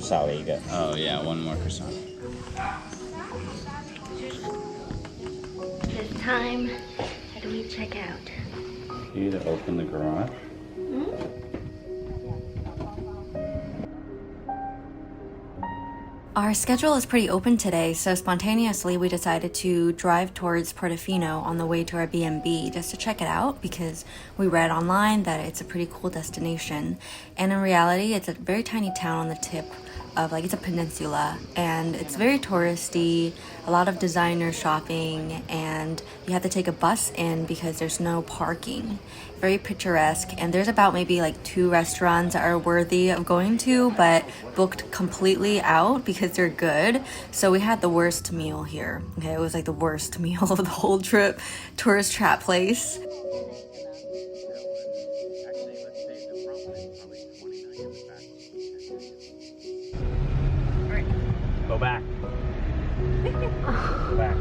少了一个。 Oh yeah, one more croissant. This time, how do we check out? You either open the garage. Our schedule is pretty open today, so spontaneously we decided to drive towards Portofino on the way to our B&B just to check it out because we read online that it's a pretty cool destination. And in reality, it's a very tiny town on the tip of, like, it's a peninsula, and it's very touristy, a lot of designer shopping, and you have to take a bus in because there's no parking. Very picturesque, and there's about maybe like 2 restaurants that are worthy of going to, but booked completely out because they're good. So we had the worst meal here. Okay, it was like the worst meal of the whole trip. Tourist trap place. Go back. Go back.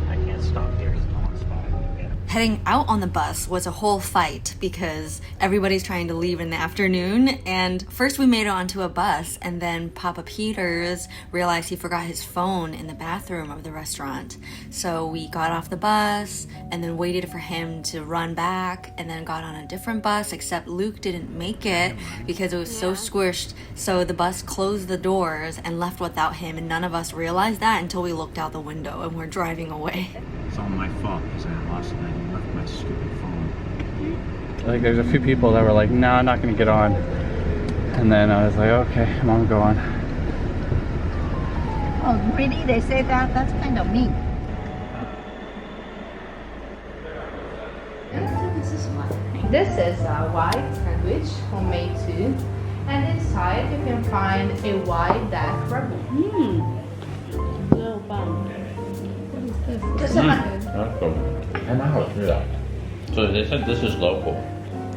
I can't stop here. There's no one spotted. Heading out on the bus was a whole fight because everybody's trying to leave in the afternoon, and first we made it onto a bus, and then Papa Peters realized he forgot his phone in the bathroom of the restaurant. So we got off the bus and then waited for him to run back, and then got on a different bus, except Luke didn't make it because it was so squished. So the bus closed the doors and left without him, and none of us realized that until we looked out the window and we're driving away. It's all my fault because I lost it. I left my stupid phone. Like there's a few people that were like, "No, I'm not gonna get on," and then I was like, "Okay, I'm gonna go on." Oh, really? They say that? That's kind of mean. This is a white sandwich, homemade too. And inside you can find a white dark ragu. Little bun. That's cool. And I would do that. So they said this is local.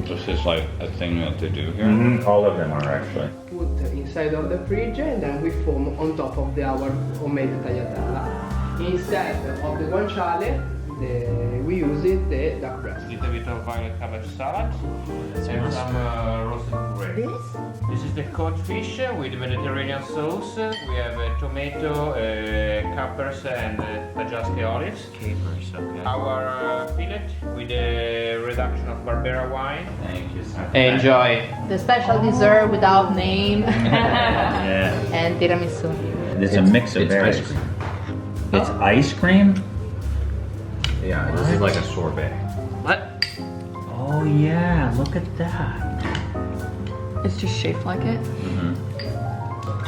This is like a thing that they do here. All of them are actually. Put inside of the fridge and then we foam on top of our homemade tagliatella. Instead of the guanciale, we use the duck breast. A little bit of violet cabbage salad and some roasted puree. This is the cod fish with Mediterranean sauce. We have tomato, capers and Tajasque olives. Capers, okay. Our fillet with a reduction of Barbera wine. Thank you, sir. Enjoy. The special dessert without name. Yeah. And tiramisu. It's a mix of berries. ice cream. It's ice cream? Yeah, this is like a sorbet. What? Oh yeah, look at that. It's just shaped like it.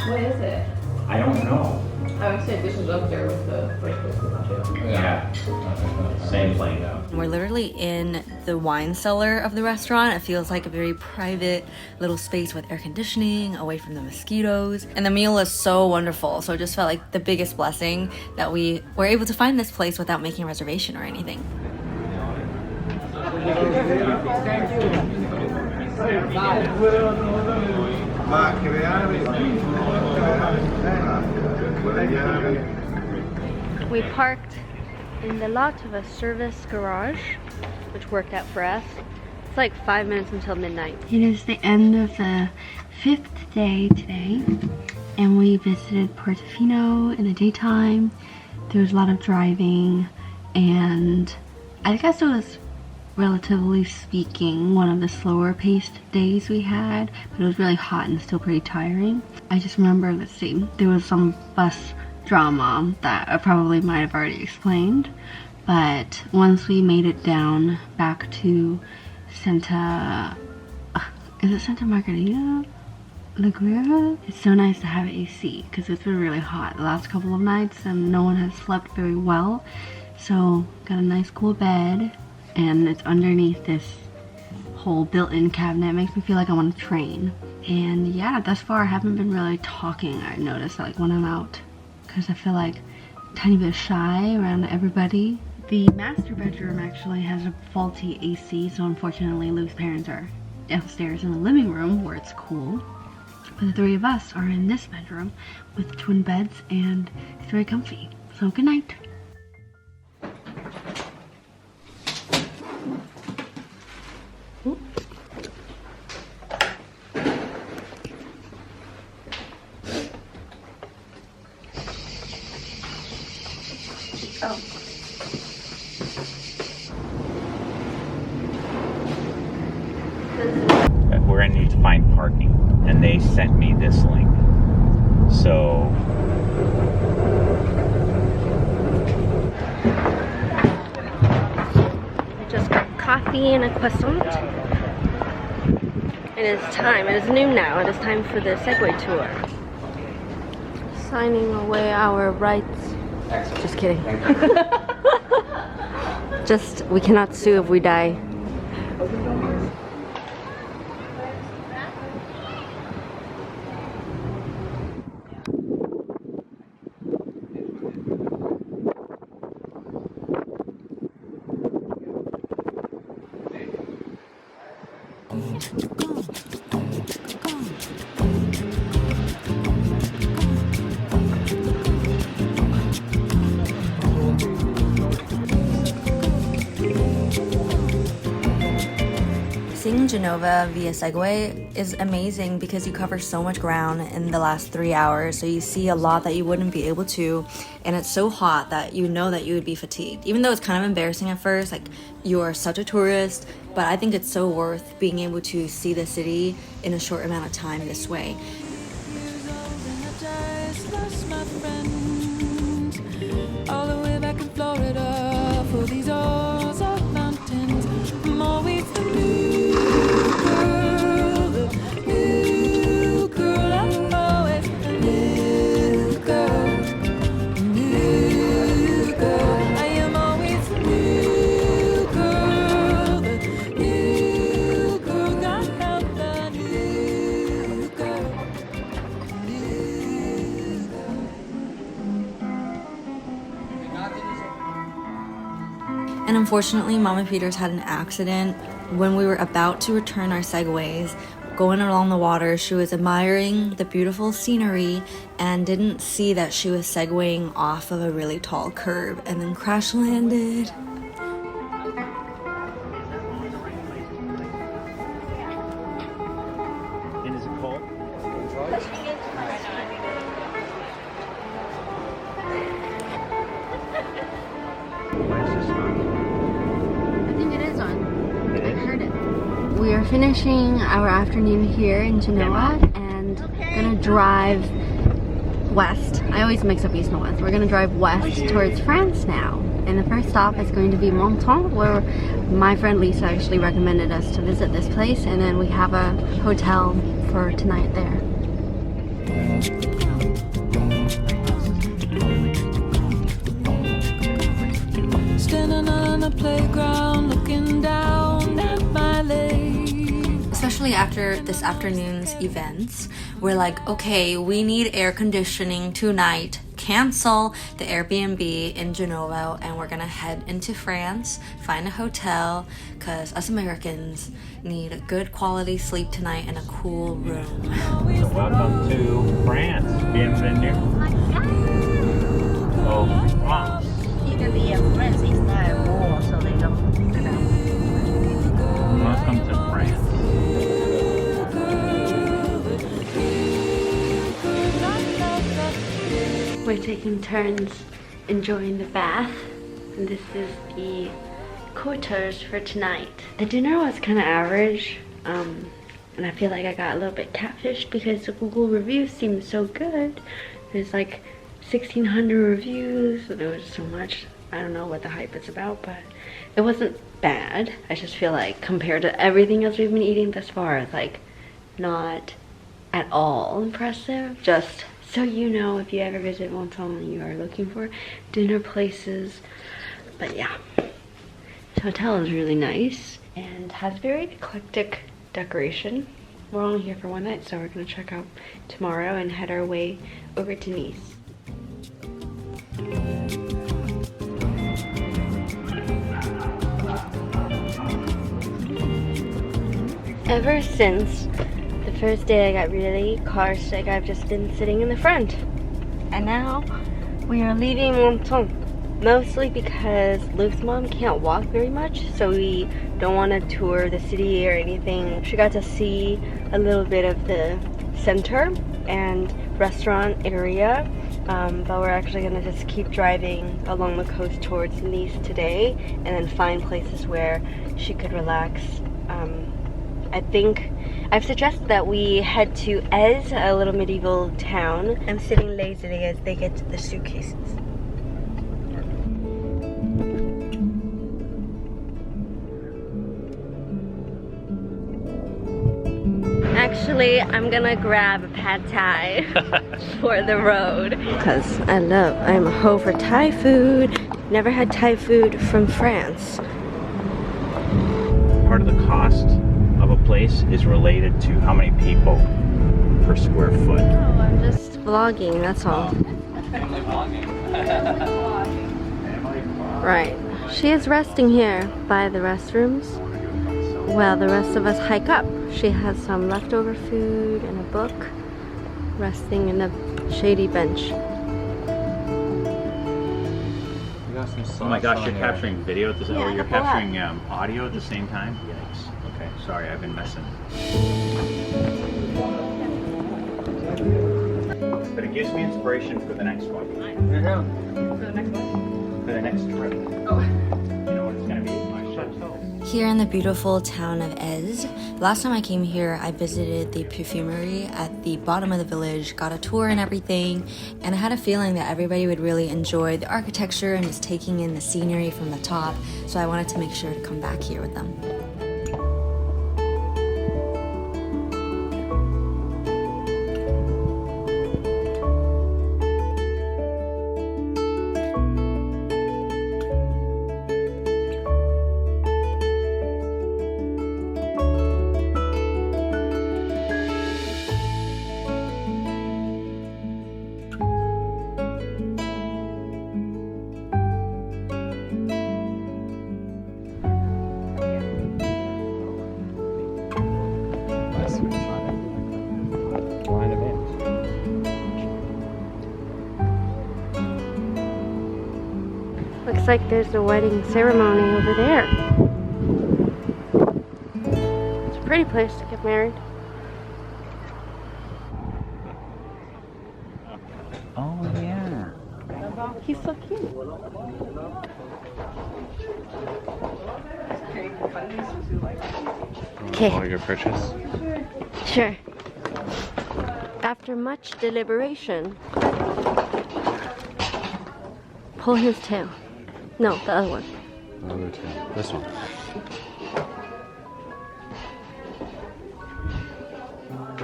What is it? I don't know. I would say this is up there with the first one. Yeah. Same plane though. We're literally in the wine cellar of the restaurant. It feels like a very private little space with air conditioning, away from the mosquitoes. And the meal is so wonderful. So it just felt like the biggest blessing that we were able to find this place without making a reservation or anything. We parked in the lot of a service garage, which worked out for us. It's like 5 minutes until midnight. It is the end of the 5th day today, and we visited Portofino in the daytime. There was a lot of driving, and I guess it was, relatively speaking, one of the slower paced days we had, but it was really hot and still pretty tiring. I just remember, let's see, there was some bus drama that I probably might have already explained, but once we made it down back to Santa, is it Santa Margarita? Laguera? It's so nice to have AC because it's been really hot the last couple of nights and no one has slept very well. So got a nice cool bed, and it's underneath this whole built-in cabinet. It makes me feel like I want to train. And yeah, thus far I haven't been really talking. I noticed like when I'm out, because I feel like a tiny bit shy around everybody. The master bedroom actually has a faulty AC, so unfortunately Luke's parents are downstairs in the living room where it's cool. But the 3 of us are in this bedroom with twin beds, and it's very comfy. So good night. We're gonna need to find parking, and they sent me this link. So I just got coffee and a croissant. It is time. It is noon now. It is time for the Segway tour. Signing away our rights. Just kidding. Just, we cannot sue if we die. Seeing Genova via Segway is amazing because you cover so much ground in the last 3 hours, so you see a lot that you wouldn't be able to, and it's so hot that you know that you would be fatigued. Even though it's kind of embarrassing at first, like you're such a tourist, but I think it's so worth being able to see the city in a short amount of time this way. All the way back in Florida for these Ozark mountains. I'm always the new girl, I'm always the new girl, I am always the new girl, got help the new girl, And unfortunately, Mama Peters had an accident when we were about to return our Segways. Going along the water, she was admiring the beautiful scenery and didn't see that she was segwaying off of a really tall curb and then crash landed. and is it cold? Why is this on? I think it is on. It I is? heard it. We are finishing our afternoon here in Genoa and gonna drive west. I always mix up east and west. We're gonna drive west towards France now. And the first stop is going to be Menton, where my friend Lisa actually recommended us to visit this place, and then we have a hotel for tonight there. standing on the playground looking down at my lake. Especially after this afternoon's events, we're like, okay, we need air conditioning tonight. Cancel the Airbnb in Genova and we're gonna head into France, find a hotel, because us Americans need a good quality sleep tonight in a cool room. So welcome to France. Bienvenue. Oh, France. Italy and France is not at war, so they don't. Welcome to France. We're taking turns enjoying the bath, and this is the quarters for tonight. The dinner was kind of average, and I feel like I got a little bit catfished because the Google reviews seemed so good. There's like 1,600 reviews, and it was so much. I don't know what the hype is about, but it wasn't bad. I just feel like compared to everything else we've been eating thus far, it's like not at all impressive. Just so you know, if you ever visit Menton and you are looking for dinner places. But yeah, this hotel is really nice and has very eclectic decoration. We're only here for one night, so we're gonna check out tomorrow and head our way over to Nice. Ever since the first day I got really car sick, I've just been sitting in the front. And now we are leaving Menton, mostly because Luke's mom can't walk very much, so we don't want to tour the city or anything. She got to see a little bit of the center and restaurant area, but we're actually gonna just keep driving along the coast towards Nice today and then find places where she could relax. I think I've suggested that we head to Ez, a little medieval town. I'm sitting lazily as they get to the suitcases. Actually, I'm gonna grab a pad thai for the road because I'm a hoe for Thai food. Never had Thai food from France. Part of the cost of a place is related to how many people per square foot. Oh, I'm just vlogging, that's all. Right. She is resting here by the restrooms while the rest of us hike up. She has some leftover food and a book, resting in a shady bench. Oh my gosh, you're capturing video at the same time? Yeah, You're capturing audio at the same time? Yikes. Okay, sorry, I've been messing. But it gives me inspiration for the next one. For the next one? For the next trip. Oh. You know what it's gonna be? My chateau. Here in the beautiful town of Ez, last time I came here, I visited the perfumery at the bottom of the village, got a tour and everything, and I had a feeling that everybody would really enjoy the architecture and just taking in the scenery from the top, so I wanted to make sure to come back here with them. Looks like there's a wedding ceremony over there. It's a pretty place to get married. Oh yeah. He's so cute. Okay. Want to go purchase? Sure. After much deliberation, pull his tail. No, the other one. Another two. This one.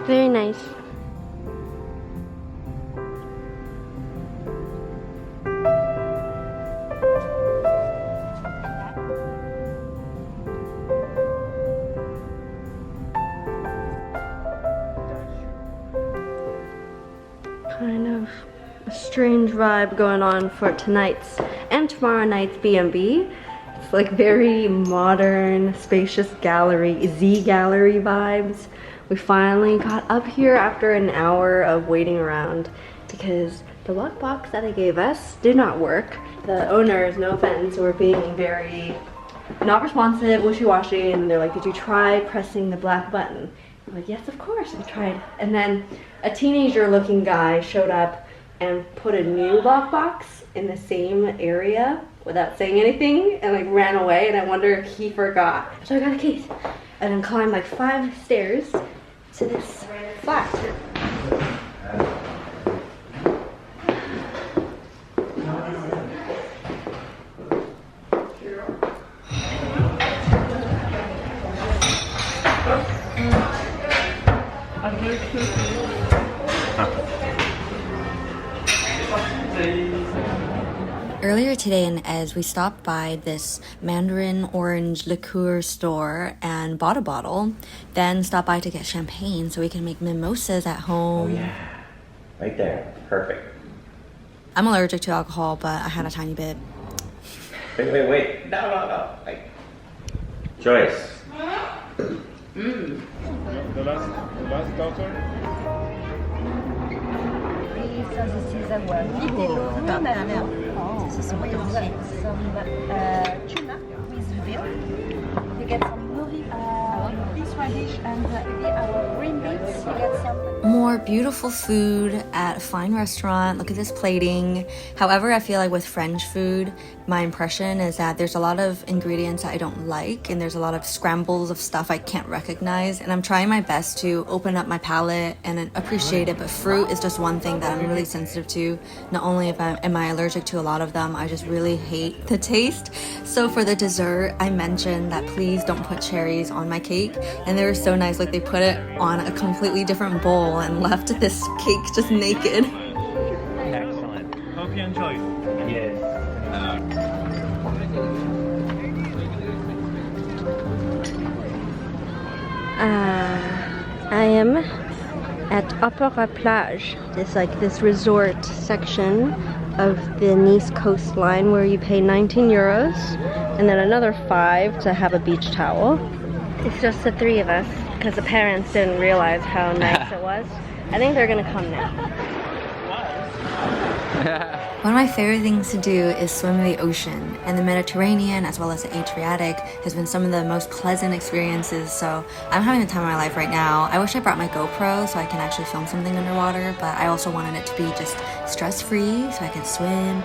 Very nice. Kind of a strange vibe going on for tonight's and tomorrow night's B&B. It's like very modern, spacious gallery, Z gallery vibes. We finally got up here after an hour of waiting around because the lockbox that they gave us did not work. The owners, no offense, were being very not responsive, wishy-washy, and they're like, did you try pressing the black button? I'm like, yes, of course, I tried. And then a teenager-looking guy showed up and put a new lockbox in the same area without saying anything and like ran away, and I wonder if he forgot. So I got a case and then climbed like 5 stairs to this flat. Earlier today in Ez, we stopped by this Mandarin orange liqueur store and bought a bottle, then stopped by to get champagne so we can make mimosas at home. Oh yeah. Right there. Perfect. I'm allergic to alcohol, but I had a tiny bit. Wait. No. Wait. Joyce. The last daughter? So this is a one. This is with some tuna with veal. You get some nori. This one radish and our green beans. You get some. More beautiful food at a fine restaurant. Look at this plating. However, I feel like with French food, my impression is that there's a lot of ingredients that I don't like, and there's a lot of scrambles of stuff I can't recognize, and I'm trying my best to open up my palate and appreciate it, but fruit is just one thing that I'm really sensitive to. Not only am I allergic to a lot of them, I just really hate the taste. So for the dessert, I mentioned that please don't put cherries on my cake, and they were so nice. Like, they put it on a completely different bowl and left this cake just naked. Excellent. Hope you enjoy. Yes. I am at Opera Plage. It's like this resort section of the Nice coastline where you pay 19 euros and then another 5 to have a beach towel. It's just the 3 of us because the parents didn't realize how nice it was. I think they're gonna come now. One of my favorite things to do is swim in the ocean, and the Mediterranean as well as the Adriatic has been some of the most pleasant experiences, so I'm having the time of my life right now. I wish I brought my GoPro so I can actually film something underwater, but I also wanted it to be just stress-free so I can swim.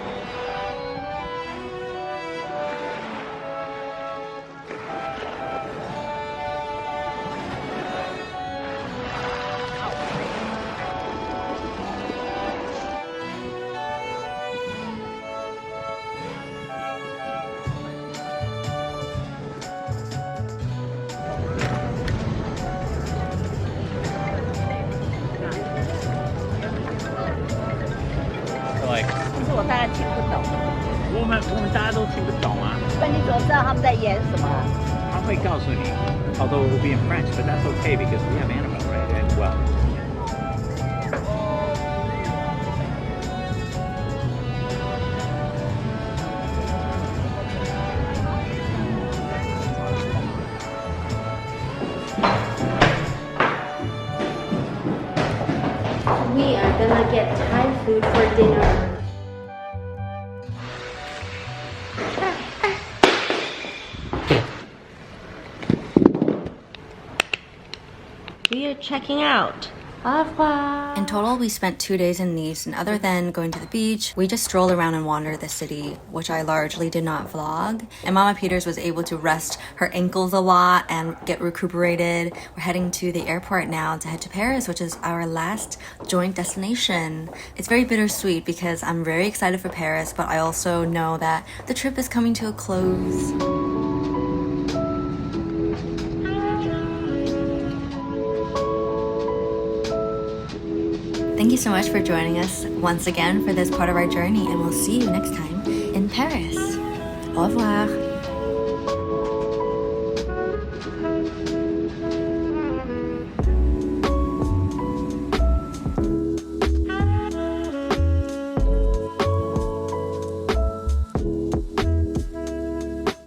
Like, 其实我大概听不懂。我们大家都听不懂啊。那你怎么知道他们在演什么？他会告诉你 although it will be in French, but that's okay because we have Annabelle, right? And well. We are gonna get Thai food for dinner. We are checking out. Au revoir. In total, we spent 2 days in Nice, and other than going to the beach, we just strolled around and wandered the city, which I largely did not vlog. And Mama Peters was able to rest her ankles a lot and get recuperated. We're heading to the airport now to head to Paris, which is our last joint destination. It's very bittersweet because I'm very excited for Paris, but I also know that the trip is coming to a close. Thank you so much for joining us once again for this part of our journey, and we'll see you next time in Paris. Au revoir.